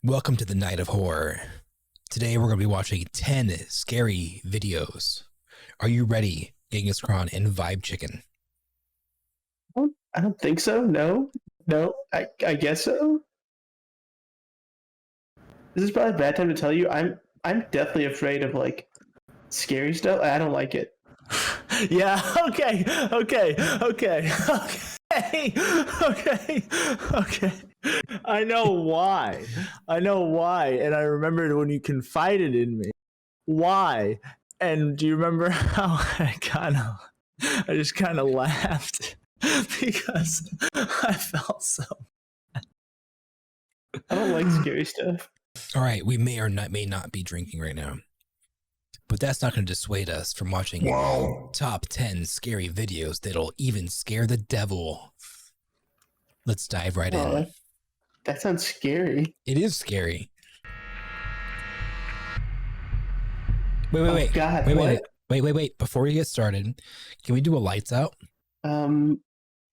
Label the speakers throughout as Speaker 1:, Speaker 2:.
Speaker 1: Welcome to the Night of Horror. Today we're going to be watching 10 scary videos. Are you ready, Genghis Khan and Vibe Chicken?
Speaker 2: I don't think so. No. I guess so. This is probably a bad time to tell you. I'm definitely afraid of like scary stuff. I don't like it.
Speaker 3: Yeah. Okay. I know why. And I remembered when you confided in me. Why? And do you remember how I just kind of laughed because I felt so.
Speaker 2: I don't like scary stuff.
Speaker 1: All right, we may not be drinking right now, but that's not going to dissuade us from watching top 10 scary videos that'll even scare the devil. Let's dive right in.
Speaker 2: That sounds scary.
Speaker 1: It is scary. Wait.
Speaker 2: Oh, God,
Speaker 1: Wait. Before we get started, can we do a lights out?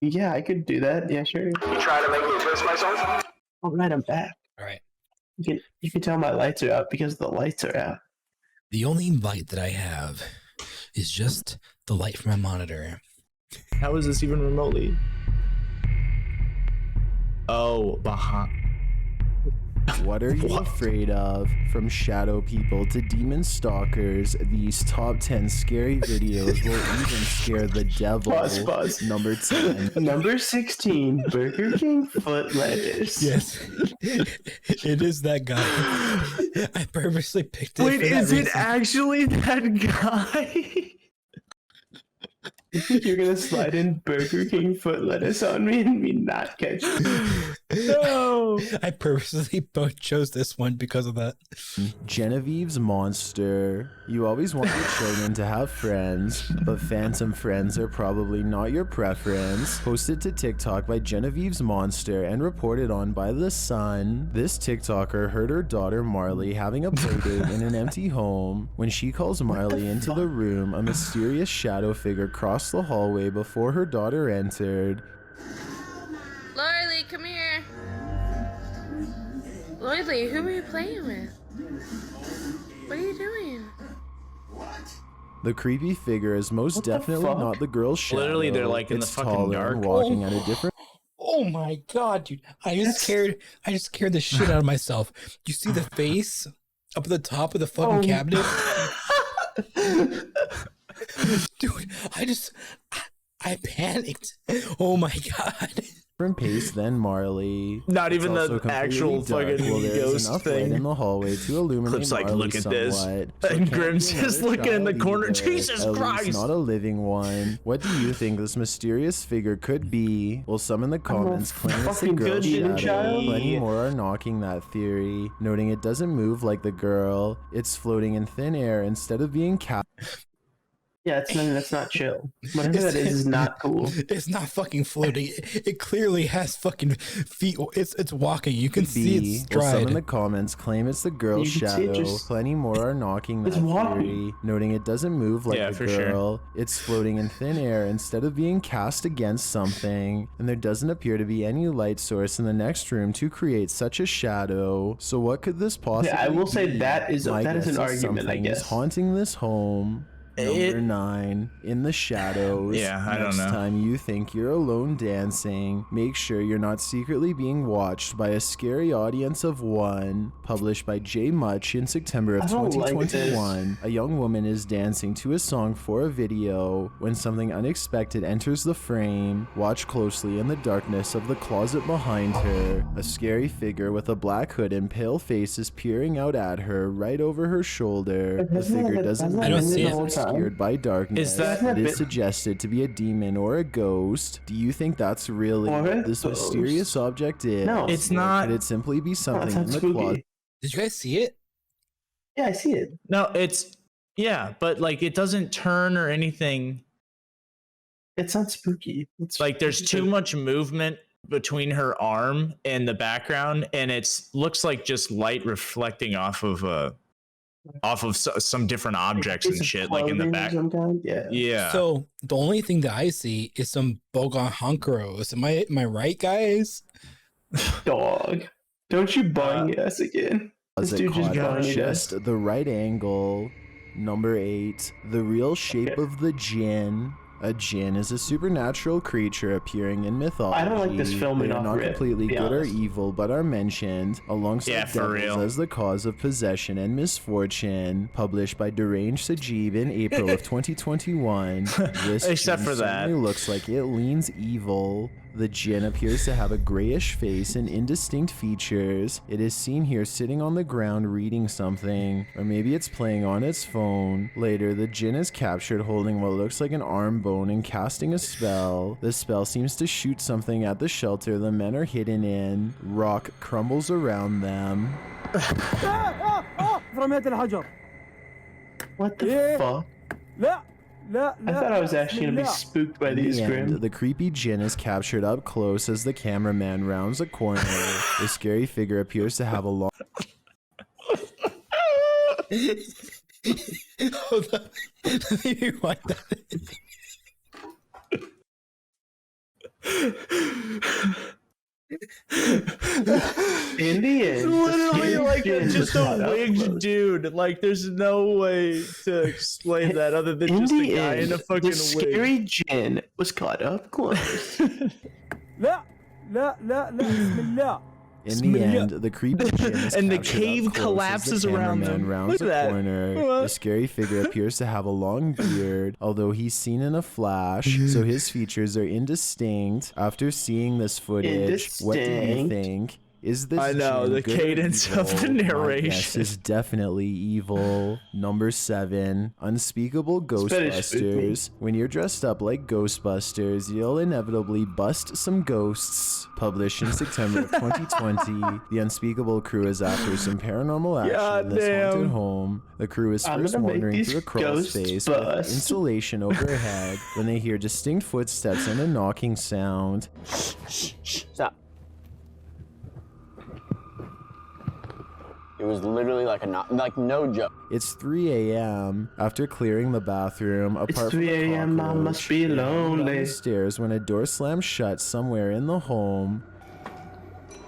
Speaker 2: Yeah, I could do that. Yeah, sure.
Speaker 4: You trying to make me twist myself?
Speaker 2: All right, I'm back.
Speaker 1: All right.
Speaker 2: You can tell my lights are out because the lights are out.
Speaker 1: The only light that I have is just the light from my monitor.
Speaker 3: How is this even remotely? Oh, behind.
Speaker 5: What are you afraid of? From shadow people to demon stalkers, these top 10 scary videos will even scare the devil.
Speaker 2: Pause.
Speaker 5: Number 10.
Speaker 2: Number 16, Burger King foot lettuce.
Speaker 1: Yes, it is that guy. I purposely picked it.
Speaker 3: Wait, is it
Speaker 1: reason.
Speaker 3: actually that guy?
Speaker 2: You're gonna slide in Burger King foot lettuce on me and me not catch you.
Speaker 1: No, I purposely chose this one because of that.
Speaker 5: Genevieve's monster. You always want your children to have friends, but phantom friends are probably not your preference. Posted to TikTok by Genevieve's monster and reported on by The Sun. This TikToker heard her daughter Marley having a playdate in an empty home. When she calls Marley into the room, a mysterious shadow figure crossed the hallway before her daughter entered.
Speaker 6: Lorelei, come here. Lorelei, who are you playing with? What are you doing?
Speaker 5: The creepy figure is most definitely not the girl's shadow.
Speaker 3: Literally, they're like in
Speaker 5: it's
Speaker 3: the fucking
Speaker 5: taller
Speaker 3: dark.
Speaker 5: and walking at a different.
Speaker 1: Oh my god, dude! I just scared the shit out of myself. You see the face up at the top of the fucking cabinet, dude. I panicked. Oh my god.
Speaker 5: Different pace than Marley.
Speaker 3: Not even
Speaker 5: It's also
Speaker 3: the actual
Speaker 5: completely dark.
Speaker 3: fucking
Speaker 5: Well, there's
Speaker 3: ghost
Speaker 5: enough light
Speaker 3: thing.
Speaker 5: in the hallway to illuminate
Speaker 3: Clip's like,
Speaker 5: Marley
Speaker 3: look at this.
Speaker 5: somewhat. So
Speaker 3: And
Speaker 5: it can't
Speaker 3: Grimm's
Speaker 5: be
Speaker 3: just
Speaker 5: another
Speaker 3: looking in the
Speaker 5: child
Speaker 3: corner.
Speaker 5: either,
Speaker 3: Jesus
Speaker 5: at
Speaker 3: Christ!
Speaker 5: least not a living one. What do you think this mysterious figure could be? Well, some in the comments claim it's the
Speaker 2: fucking
Speaker 5: girl's
Speaker 2: good
Speaker 5: shadow.
Speaker 2: child.
Speaker 5: Plenty more are knocking that theory, noting it doesn't move like the girl. It's floating in thin air instead of being
Speaker 2: Yeah, that's not chill. Whatever that is not cool.
Speaker 1: It's not fucking floating. It clearly has fucking feet. It's walking. You can see its
Speaker 5: Well, some in
Speaker 1: stride.
Speaker 5: the comments claim it's the girl's
Speaker 2: You can see it
Speaker 5: shadow.
Speaker 2: just-
Speaker 5: Plenty more are knocking that
Speaker 2: It's walking.
Speaker 5: theory, noting it doesn't move like
Speaker 3: Yeah,
Speaker 5: the
Speaker 3: for sure.
Speaker 5: girl. It's floating in thin air instead of being cast against something, and there doesn't appear to be any light source in the next room to create such a shadow. So what could this possibly
Speaker 2: Yeah, I will say
Speaker 5: be?
Speaker 2: that is
Speaker 5: My
Speaker 2: an
Speaker 5: guess
Speaker 2: argument, I
Speaker 5: something
Speaker 2: guess.
Speaker 5: is haunting this home. Number 9, in the shadows.
Speaker 3: Yeah, I don't
Speaker 5: Next
Speaker 3: know.
Speaker 5: time you think you're alone dancing, make sure you're not secretly being watched by a scary audience of one. Published by J Much in September of
Speaker 2: I don't like
Speaker 5: 2021. A young woman is dancing to a song for a video when something unexpected enters the frame. Watch closely in the darkness of the closet behind her. A scary figure with a black hood and pale face is peering out at her right over her shoulder. The figure doesn't
Speaker 1: I don't
Speaker 5: move
Speaker 1: see
Speaker 5: and
Speaker 1: it.
Speaker 5: is obscured by darkness.
Speaker 3: Is that-
Speaker 5: it is suggested to be a demon or a ghost? Do you think that's really
Speaker 2: Or a
Speaker 5: what this
Speaker 2: ghost.
Speaker 5: mysterious object is?
Speaker 2: No.
Speaker 3: It's
Speaker 5: Or
Speaker 3: not-
Speaker 5: Could it simply be
Speaker 2: Oh,
Speaker 5: something
Speaker 2: that
Speaker 5: in
Speaker 2: sounds
Speaker 5: the
Speaker 2: spooky.
Speaker 5: closet?
Speaker 1: Did you guys see it?
Speaker 2: Yeah, I see it.
Speaker 3: No, it's yeah, but like it doesn't turn or anything.
Speaker 2: It's not spooky. It's
Speaker 3: Like there's too much movement between her arm and the background, and it's looks like just light reflecting off of some different objects and shit, like in the back.
Speaker 2: Yeah.
Speaker 3: Yeah.
Speaker 1: So the only thing that I see is some Bogon Honkeros. Am I right, guys?
Speaker 2: Dog. Don't you bung us again? This
Speaker 5: As
Speaker 2: dude
Speaker 5: it
Speaker 2: just
Speaker 5: caught at
Speaker 2: bunged us.
Speaker 5: just the right angle. Number 8, the real shape of the djinn. A djinn is a supernatural creature appearing in mythology.
Speaker 2: I don't like this filming
Speaker 5: They are
Speaker 2: off
Speaker 5: not
Speaker 2: rip,
Speaker 5: completely
Speaker 2: to be
Speaker 5: good or
Speaker 2: honest.
Speaker 5: evil, but are mentioned alongside
Speaker 3: Yeah, for
Speaker 5: devils
Speaker 3: real.
Speaker 5: as the cause of possession and misfortune. Published by Deranged Sajib in April of 2021. This
Speaker 3: Except
Speaker 5: djinn
Speaker 3: for that.
Speaker 5: certainly looks like it leans evil. The djinn appears to have a grayish face and indistinct features. It is seen here sitting on the ground reading something, or maybe it's playing on its phone. Later, the djinn is captured holding what looks like an arm bone and casting a spell. The spell seems to shoot something at the shelter the men are hidden in. Rock crumbles around them.
Speaker 2: What the fuck? I thought I was actually gonna be spooked by
Speaker 5: In
Speaker 2: these
Speaker 5: the end,
Speaker 2: Grim.
Speaker 5: the creepy djinn is captured up close as the cameraman rounds a corner. The scary figure appears to have a long
Speaker 1: Hold on. Let me rewind that.
Speaker 2: In the end,
Speaker 3: Literally
Speaker 2: the
Speaker 3: like
Speaker 2: djinn
Speaker 3: just
Speaker 2: was caught
Speaker 3: a
Speaker 2: up
Speaker 3: wigged
Speaker 2: close.
Speaker 3: dude. Like there's no way to explain that other than
Speaker 2: In
Speaker 3: just a
Speaker 2: the
Speaker 3: guy in
Speaker 2: end,
Speaker 3: a fucking
Speaker 2: the
Speaker 3: wig.
Speaker 2: scary djinn was caught up close.
Speaker 5: In the end, the creepy djinn is
Speaker 3: And the
Speaker 5: captured up
Speaker 3: cave
Speaker 5: close as
Speaker 3: collapses
Speaker 5: the
Speaker 3: around
Speaker 5: cameraman
Speaker 3: them.
Speaker 5: rounds
Speaker 3: Look
Speaker 5: a
Speaker 3: at that.
Speaker 5: corner.
Speaker 3: What?
Speaker 5: The scary figure appears to have a long beard, although he's seen in a flash, so his features are indistinct. After seeing this footage, what do you
Speaker 2: Indistinct.
Speaker 5: think? Is this
Speaker 3: I know,
Speaker 5: djinn
Speaker 3: the
Speaker 5: good or
Speaker 3: cadence of the
Speaker 5: evil? My guess
Speaker 3: narration.
Speaker 5: is definitely evil. Number 7, Unspeakable
Speaker 2: better spook me.
Speaker 5: Ghostbusters. When you're dressed up like Ghostbusters, you'll inevitably bust some ghosts. Published in September of 2020, the Unspeakable crew is after some paranormal action in this haunted
Speaker 3: Goddamn.
Speaker 5: home. The crew is
Speaker 2: I'm
Speaker 5: first
Speaker 2: gonna make
Speaker 5: wandering
Speaker 2: these
Speaker 5: through a crawl
Speaker 2: ghosts
Speaker 5: space
Speaker 2: bust.
Speaker 5: with insulation overhead when they hear distinct footsteps and a knocking sound.
Speaker 7: Stop. It was literally like no joke.
Speaker 5: It's 3 a.m. After clearing the bathroom, apart
Speaker 2: It's
Speaker 5: from
Speaker 2: 3
Speaker 5: the
Speaker 2: a.m., I
Speaker 5: cockroach,
Speaker 2: must be
Speaker 5: they're heading down
Speaker 2: lonely.
Speaker 5: the stairs when a door slams shut somewhere in the home.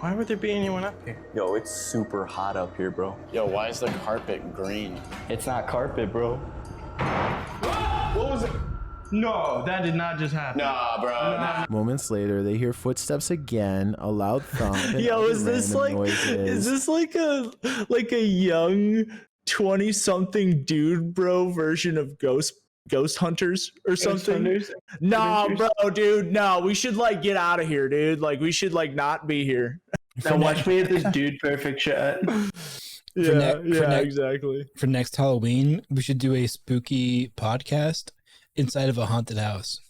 Speaker 8: Why would there be anyone up here?
Speaker 7: Yo, it's super hot up here, bro.
Speaker 8: Yo, why is the carpet green?
Speaker 7: It's not carpet, bro.
Speaker 8: What was it? No, that did not just happen. Nah, bro. Nah.
Speaker 5: Moments later, they hear footsteps again, a loud thump, and
Speaker 3: Yo,
Speaker 5: other
Speaker 3: is this
Speaker 5: random
Speaker 3: like
Speaker 5: noises.
Speaker 3: is this like a young 20-something dude bro version of Ghost Hunters or something?
Speaker 2: Hunters?
Speaker 3: Nah,
Speaker 2: Adventures?
Speaker 3: bro, dude, no. We should like get out of here, dude. Like we should like not be here.
Speaker 2: Now watch me at this dude perfect shot.
Speaker 3: Yeah,
Speaker 1: next-
Speaker 3: exactly.
Speaker 1: For next Halloween, we should do a spooky podcast inside of a haunted house.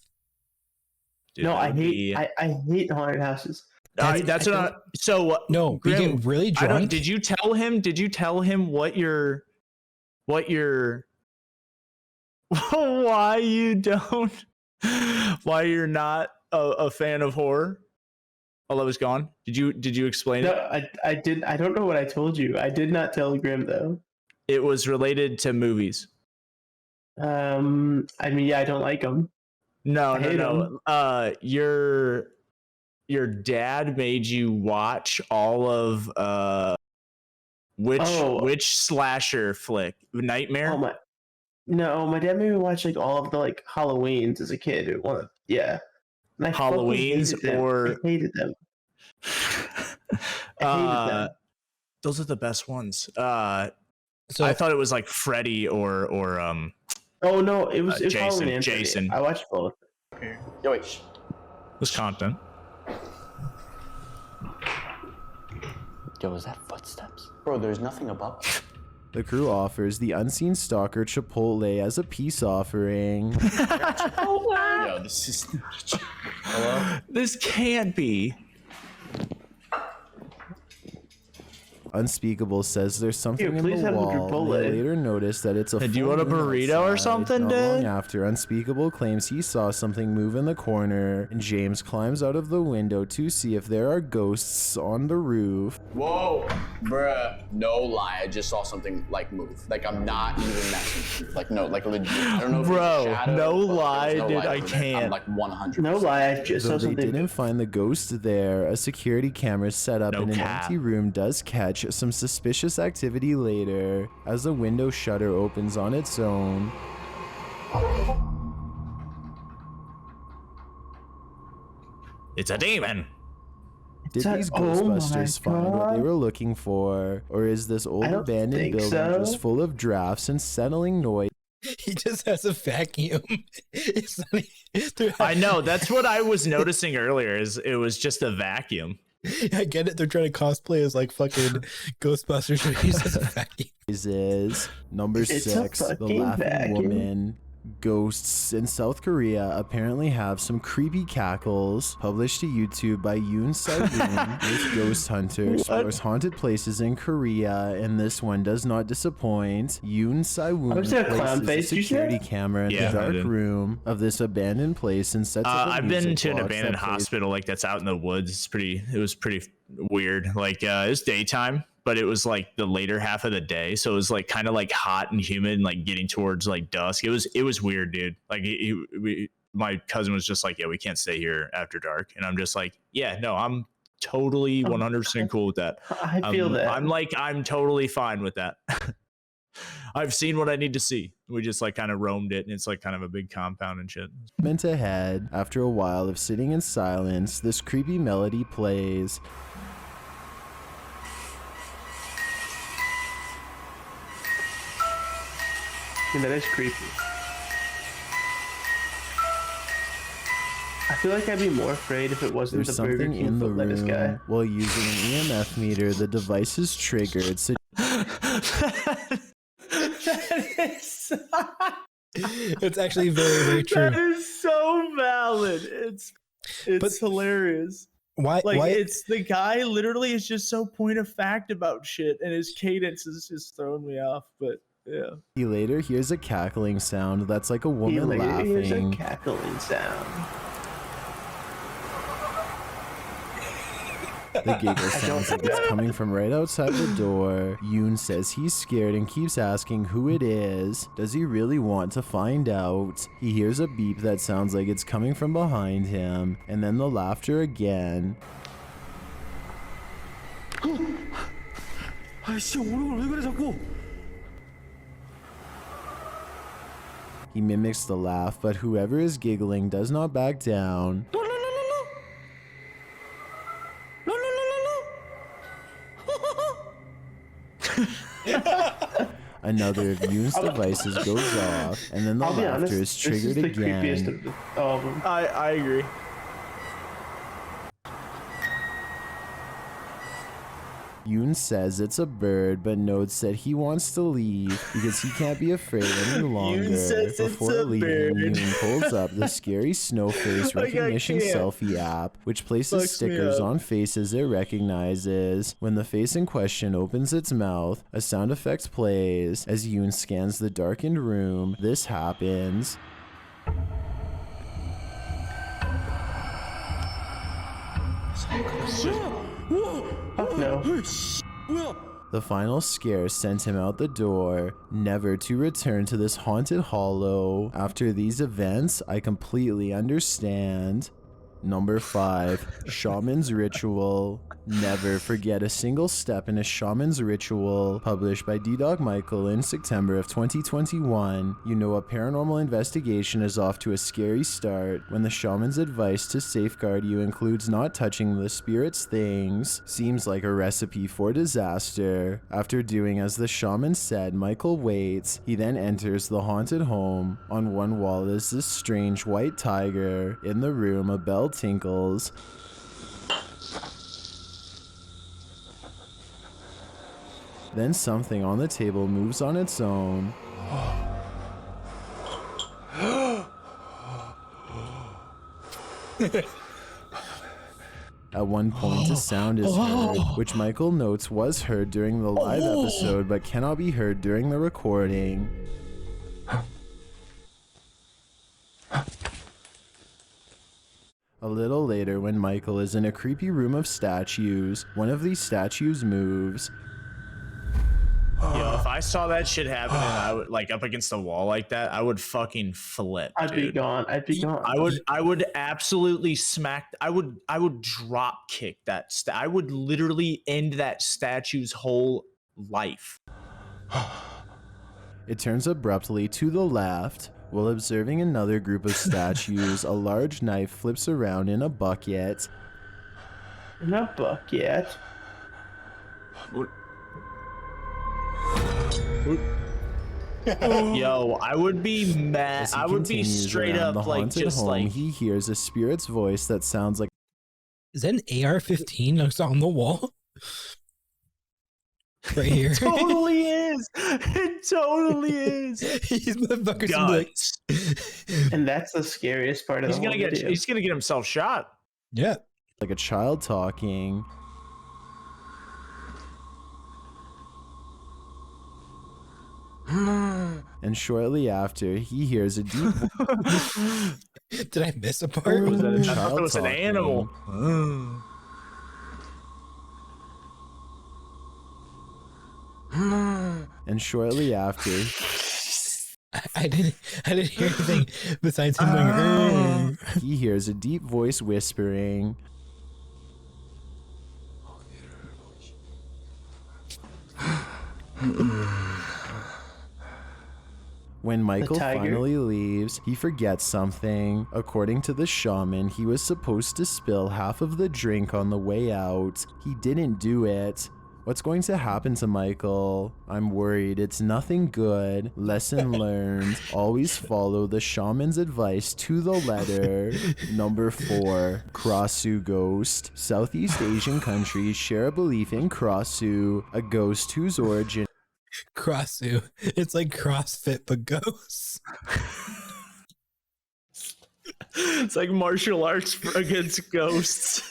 Speaker 3: Dude,
Speaker 2: No,
Speaker 3: that
Speaker 2: I
Speaker 3: would
Speaker 2: hate
Speaker 3: be-
Speaker 2: I hate haunted houses.
Speaker 3: that's what I, so
Speaker 1: No, we
Speaker 3: Grim,
Speaker 1: get really
Speaker 3: I don't,
Speaker 1: drunk.
Speaker 3: did you tell him what your why you're not a fan of horror? While I was gone, did you explain
Speaker 2: No,
Speaker 3: it?
Speaker 2: I did. I don't know what I told you. I did not tell Grim though.
Speaker 3: It was related to movies.
Speaker 2: I mean, yeah, I don't like them.
Speaker 3: No,
Speaker 2: I
Speaker 3: no,
Speaker 2: hate
Speaker 3: no. Your dad made you watch all of which slasher flick? Nightmare?
Speaker 2: Oh my, no, my dad made me watch like all of the like Halloweens as a kid. Yeah, and I fucking
Speaker 3: Halloweens
Speaker 2: hated them.
Speaker 3: or-
Speaker 2: I hated them. I hated them.
Speaker 3: Those are the best ones.
Speaker 1: So
Speaker 3: I thought it was like Freddy or
Speaker 2: Oh no, it was
Speaker 3: Jason,
Speaker 2: Halloween and Freddy.
Speaker 3: Jason.
Speaker 2: I watched both.
Speaker 7: Yo, wait. Shh.
Speaker 3: Wisconsin.
Speaker 7: Yo, is that footsteps? Bro, there's nothing above.
Speaker 5: The crew offers the unseen stalker Chipotle as a peace offering.
Speaker 8: Yo, this is. Hello?
Speaker 3: This can't be.
Speaker 5: Unspeakable says there's something
Speaker 2: Here,
Speaker 5: in
Speaker 2: please
Speaker 5: the
Speaker 2: have
Speaker 5: wall.
Speaker 2: Chipotle.
Speaker 5: They later notice that it's a
Speaker 3: Hey, do you
Speaker 5: full
Speaker 3: want a
Speaker 5: moon
Speaker 3: burrito or
Speaker 5: outside.
Speaker 3: something,
Speaker 5: Not long
Speaker 3: dude?
Speaker 5: after, Unspeakable claims he saw something move in the corner, and James climbs out of the window to see if there are ghosts on the roof.
Speaker 7: Whoa, bruh. No lie, I just saw something like move. Like I'm not even messing. Like no, like legit. I don't know if
Speaker 3: Bro,
Speaker 7: it's a shadow,
Speaker 3: no
Speaker 7: but
Speaker 3: lie,
Speaker 7: there's no
Speaker 3: dude,
Speaker 7: light
Speaker 3: I
Speaker 7: over there.
Speaker 3: can't.
Speaker 7: I'm like 100%.
Speaker 2: No lie, I just
Speaker 5: Though
Speaker 2: saw
Speaker 5: they
Speaker 2: something.
Speaker 5: didn't find the ghost there, a security camera set up
Speaker 3: No
Speaker 5: in an
Speaker 3: cap.
Speaker 5: empty room does catch some suspicious activity later, as the window shutter opens on its own.
Speaker 3: It's a demon.
Speaker 5: Did
Speaker 2: Oh
Speaker 5: these
Speaker 2: my
Speaker 5: Ghostbusters find what they
Speaker 2: God.
Speaker 5: were looking for? Or is this old
Speaker 2: I don't
Speaker 5: abandoned
Speaker 2: think
Speaker 5: building
Speaker 2: so.
Speaker 5: just full of drafts and settling noise?
Speaker 1: He just has a vacuum. It's not,
Speaker 3: I know, that's what I was noticing earlier, is it was just a vacuum.
Speaker 1: I get it. They're trying to cosplay as like fucking Ghostbusters. But he's just a vacuum.
Speaker 5: Is number
Speaker 2: It's a
Speaker 5: 6, the
Speaker 2: fucking
Speaker 5: laughing
Speaker 2: vacuum.
Speaker 5: woman. Ghosts in South Korea apparently have some creepy cackles. Published to YouTube by Yoon Sai-woon, this ghost hunter explores haunted places in Korea, and this one does not disappoint. Yoon Sai-woon
Speaker 2: Was there a clown
Speaker 5: places
Speaker 2: face,
Speaker 5: a
Speaker 2: you said?
Speaker 5: security camera in
Speaker 3: Yeah,
Speaker 5: the
Speaker 3: I
Speaker 5: dark
Speaker 3: did.
Speaker 5: room of this abandoned place and sets up a
Speaker 3: I've been
Speaker 5: music
Speaker 3: to an
Speaker 5: box
Speaker 3: abandoned
Speaker 5: that plays
Speaker 3: hospital like that's out in the woods. It was pretty weird. Like it was daytime, but it was like the later half of the day, so it was like kind of like hot and humid, and like getting towards like dusk. It was weird, dude. Like my cousin was just like, "Yeah, we can't stay here after dark," and I'm just like, "Yeah, no, I'm totally 100% cool with that."
Speaker 2: I feel that.
Speaker 3: I'm totally fine with that. I've seen what I need to see. We just like kind of roamed it, and it's like kind of a big compound and shit.
Speaker 5: meant ahead. After a while of sitting in silence, this creepy melody plays.
Speaker 2: that is creepy. I feel like I'd be more afraid if it wasn't
Speaker 5: There's
Speaker 2: the Burger
Speaker 5: something
Speaker 2: King
Speaker 5: in the
Speaker 2: foot lettuce guy.
Speaker 5: room. While using an EMF meter, the device is triggered. So
Speaker 1: It's actually very, very
Speaker 3: That
Speaker 1: true.
Speaker 3: is so valid. It's
Speaker 1: But-
Speaker 3: hilarious.
Speaker 1: Why?
Speaker 3: Like
Speaker 1: why?
Speaker 3: it's the guy literally is just so point of fact about shit, and his cadence is just throwing me off. But yeah,
Speaker 5: he later hears a cackling sound that's like a
Speaker 2: He
Speaker 5: woman
Speaker 2: later hears a
Speaker 5: laughing.
Speaker 2: cackling sound.
Speaker 5: The giggle sounds like it's coming from right outside the door. Yoon says he's scared and keeps asking who it is. Does he really want to find out? He hears a beep that sounds like it's coming from behind him, and then the laughter again. He mimics the laugh, but whoever is giggling does not back down. Another of Yoon's devices goes off, and then the
Speaker 2: I'll be
Speaker 5: laughter
Speaker 2: honest,
Speaker 5: is
Speaker 2: this
Speaker 5: triggered
Speaker 2: is the creepiest
Speaker 5: again.
Speaker 2: of all of them.
Speaker 3: I agree.
Speaker 5: Yoon says it's a bird, but notes that he wants to leave because he can't be afraid any longer.
Speaker 3: says it's
Speaker 5: Before
Speaker 3: a
Speaker 5: leaving,
Speaker 3: bird.
Speaker 5: Yoon pulls up the scary snow face
Speaker 3: Like, I
Speaker 5: recognition
Speaker 3: can't.
Speaker 5: selfie app, which places
Speaker 3: Fucks me
Speaker 5: stickers
Speaker 3: up.
Speaker 5: on faces it recognizes. When the face in question opens its mouth, a sound effect plays. As Yoon scans the darkened room, this happens.
Speaker 2: Fuck no.
Speaker 5: The final scare sent him out the door, never to return to this haunted hollow. After these events, I completely understand. Number 5, Shamans Ritual. Never forget a single step in a Shaman's Ritual, published by D-Dog Michael in September of 2021. You know a paranormal investigation is off to a scary start when the shaman's advice to safeguard you includes not touching the spirit's things. Seems like a recipe for disaster. After doing as the shaman said, Michael waits. He then enters the haunted home. On one wall is this strange white tiger. In the room, a bell tinkles. Then something on the table moves on its own. At one point, a sound is heard, which Michael notes was heard during the live episode but cannot be heard during the recording. A little later, when Michael is in a creepy room of statues, one of these statues moves.
Speaker 3: Yo, if I saw that shit happen and I would like up against the wall like that, I would fucking flip.
Speaker 2: I'd be gone. I'd be gone.
Speaker 3: I would absolutely smack. I would drop kick that. I would literally end that statue's whole life.
Speaker 5: It turns abruptly to the left. While observing another group of statues, a large knife flips around in a bucket.
Speaker 2: Not bucket.
Speaker 3: Yo, I would be mad.
Speaker 5: As he
Speaker 3: I would be
Speaker 5: continues
Speaker 3: straight
Speaker 5: around
Speaker 3: up
Speaker 5: the
Speaker 3: like
Speaker 5: haunted
Speaker 3: just
Speaker 5: home,
Speaker 3: like.
Speaker 5: he hears a spirit's voice that sounds like
Speaker 1: Is that an AR-15 that's on the wall? Right here.
Speaker 3: It totally is. It totally is.
Speaker 1: These motherfuckers are like,
Speaker 3: Guns.
Speaker 2: And that's the scariest part of
Speaker 3: He's
Speaker 2: the whole
Speaker 3: gonna get.
Speaker 2: video.
Speaker 3: He's gonna get himself shot.
Speaker 1: yeah.
Speaker 5: a child talking. And shortly after, he hears a deep
Speaker 1: Did I miss a part?
Speaker 3: Was that a
Speaker 5: child
Speaker 3: I thought it was an
Speaker 5: talking.
Speaker 3: animal.
Speaker 5: And shortly after,
Speaker 1: I didn't hear anything besides him going.
Speaker 5: he hears a deep voice whispering. When Michael
Speaker 2: tiger.
Speaker 5: finally leaves, he forgets something. According to the shaman, he was supposed to spill half of the drink on the way out. He didn't do it. What's going to happen to Michael? I'm worried. It's nothing good. Lesson learned. Always follow the shaman's advice to the letter. Number 4. Krasu Ghost. Southeast Asian countries share a belief in Krasu, a ghost whose origin
Speaker 1: Krasu. It's like CrossFit but ghosts.
Speaker 3: It's like martial arts against ghosts.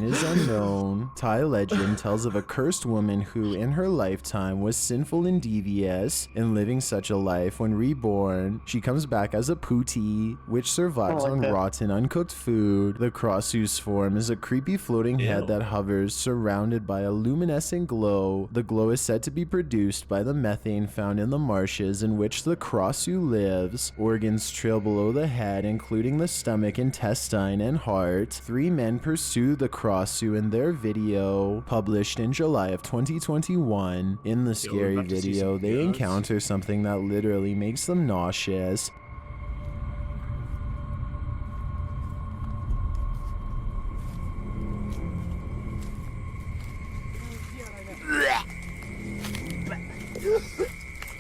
Speaker 5: is unknown. Thai legend tells of a cursed woman who, in her lifetime, was sinful and devious. In living such a life, when reborn, she comes back as a putti, which survives on rotten, uncooked food. The Krasu's form is a creepy floating head that hovers, surrounded by a luminescent glow. The glow is said to be produced by the methane found in the marshes in which the Krasu lives. Organs trail below the head, including the stomach, intestine, and heart. 3 men pursue the Krasu in their video, published in July of 2021. In the scary video, they encounter something that literally makes them nauseous.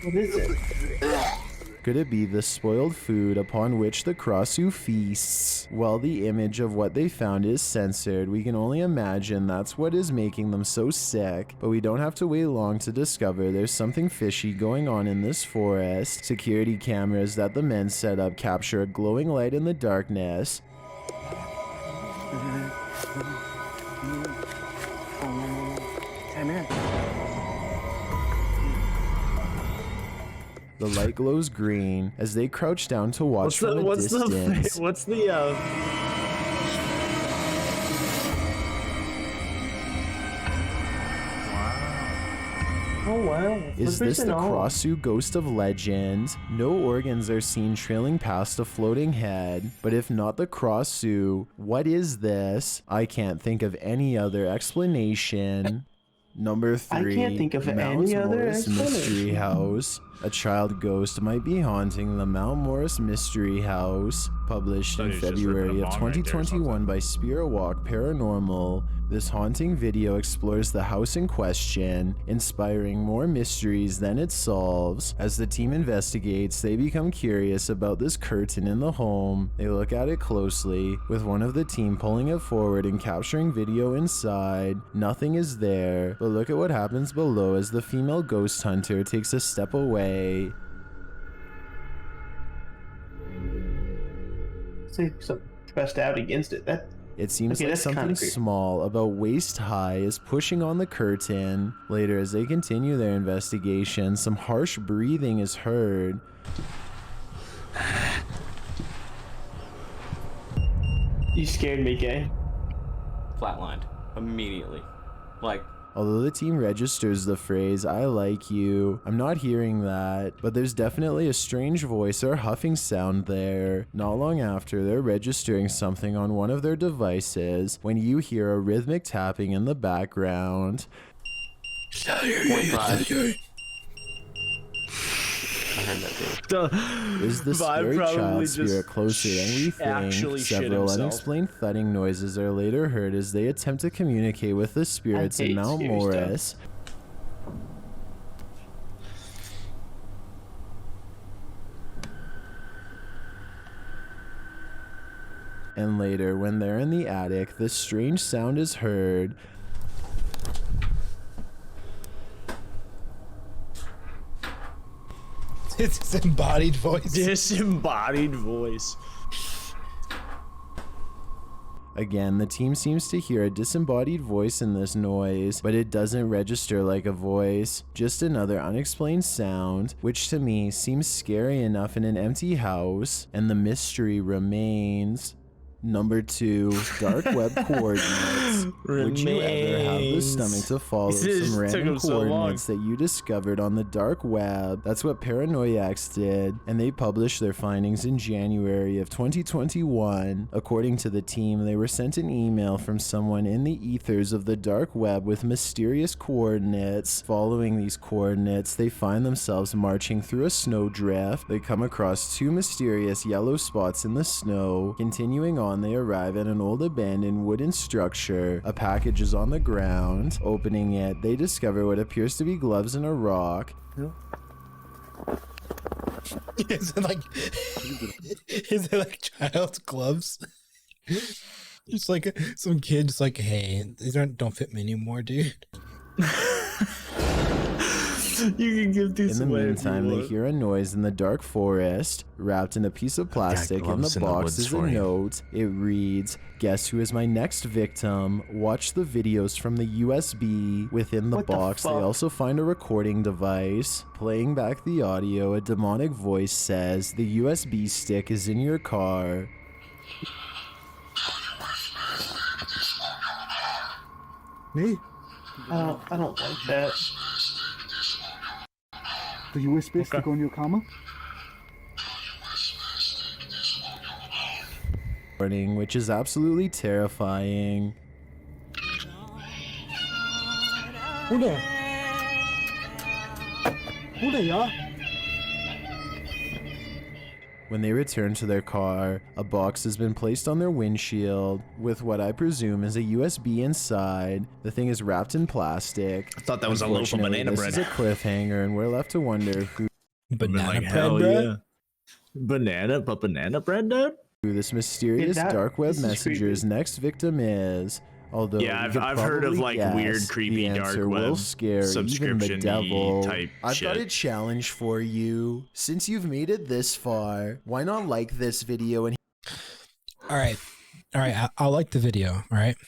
Speaker 2: What is it?
Speaker 5: Could it be the spoiled food upon which the Krasu feasts? While the image of what they found is censored, we can only imagine that's what is making them so sick. But we don't have to wait long to discover there's something fishy going on in this forest. Security cameras that the men set up capture a glowing light in the darkness. The light glows green as they crouch down to watch from a distance.
Speaker 3: What's the
Speaker 2: Oh wow.
Speaker 5: Is this the Krasu ghost of legend? No organs are seen trailing past a floating head, but if not the Krasu, what is this? I can't think of any other explanation. Number 3,
Speaker 2: I can't think of
Speaker 5: Mount
Speaker 2: any other
Speaker 5: Morris Mystery
Speaker 2: explanation.
Speaker 5: House. A child ghost might be haunting the Mount Morris Mystery House, published in
Speaker 3: He's just ripping
Speaker 5: February
Speaker 3: a
Speaker 5: of
Speaker 3: bomb right there or
Speaker 5: 2021 by Spirit Walk Paranormal. This haunting video explores the house in question, inspiring more mysteries than it solves. As the team investigates, they become curious about this curtain in the home. They look at it closely, with one of the team pulling it forward and capturing video inside. Nothing is there, but look at what happens below as the female ghost hunter takes a step away.
Speaker 2: Say some pressed out against it.
Speaker 5: It seems
Speaker 2: Okay,
Speaker 5: like
Speaker 2: that's kinda
Speaker 5: something
Speaker 2: creepy.
Speaker 5: small, about waist high, is pushing on the curtain. Later, as they continue their investigation, some harsh breathing is heard.
Speaker 2: You scared me, Gay.
Speaker 9: Flatlined immediately. Like,
Speaker 5: Although the team registers the phrase, "I like you," I'm not hearing that, but there's definitely a strange voice or huffing sound there. Not long after, they're registering something on one of their devices when you hear a rhythmic tapping in the background. Is the scary child spirit closer than we think? Several unexplained thudding noises are later heard as they attempt to communicate with the spirits in
Speaker 2: hate
Speaker 5: Mount
Speaker 2: scary
Speaker 5: Morris. And later, when they're in the attic, this strange sound is heard.
Speaker 1: It's his embodied voice.
Speaker 3: Disembodied voice.
Speaker 5: Again, the team seems to hear a disembodied voice in this noise, but it doesn't register like a voice, just another unexplained sound, which to me seems scary enough in an empty house, and the mystery remains. Number 2, dark web coordinates. Would you ever have the stomach to follow some random coordinates that you discovered on the dark web? That's what Paranoiacs did, and they published their findings in January of 2021. According to the team, they were sent an email from someone in the ethers of the dark web with mysterious coordinates. Following these coordinates, they find themselves marching through a snowdrift. They come across 2 mysterious yellow spots in the snow. Continuing on, they arrive at an old abandoned wooden structure. A package is on the ground. Opening it, they discover what appears to be gloves and a rock.
Speaker 1: Is it like child's gloves? Just like some kid just like, hey, these don't fit me anymore, dude.
Speaker 3: You can give these
Speaker 5: In the
Speaker 3: away if you
Speaker 5: meantime, they
Speaker 3: want.
Speaker 5: hear a noise in the dark forest. Wrapped in a piece of plastic, in the box is a note. It reads, "Guess who is my next victim? Watch the videos from the USB." Within the
Speaker 2: What the
Speaker 5: box, they
Speaker 2: fuck?
Speaker 5: also find a recording device. Playing back the audio, a demonic voice says, "The USB stick is in your car."
Speaker 10: Me?
Speaker 2: I don't like that.
Speaker 10: The USB stick on your camera?
Speaker 5: Which is absolutely terrifying.
Speaker 10: Hold there. Hold there, yeah.
Speaker 5: When they return to their car, a box has been placed on their windshield with what I presume is a USB inside. The thing is wrapped in plastic.
Speaker 3: I thought that was a loaf of banana bread.
Speaker 5: This is a cliffhanger, and we're left to wonder who
Speaker 1: Banana bread,
Speaker 3: hell
Speaker 1: bro?
Speaker 3: yeah. Banana bread, dude?
Speaker 5: this mysterious dark web
Speaker 2: this is
Speaker 5: messenger's next victim is. Although
Speaker 3: Yeah,
Speaker 5: you could
Speaker 3: I've heard of,
Speaker 5: probably
Speaker 3: like, weird,
Speaker 5: guess
Speaker 3: creepy
Speaker 5: the
Speaker 3: dark
Speaker 5: answer will
Speaker 3: web
Speaker 5: scare even the
Speaker 3: subscription-y
Speaker 5: devil.
Speaker 3: type
Speaker 5: I've got
Speaker 3: shit.
Speaker 5: a challenge for you. Since you've made it this far, why not like this video and
Speaker 1: All right. I'll like the video. All right.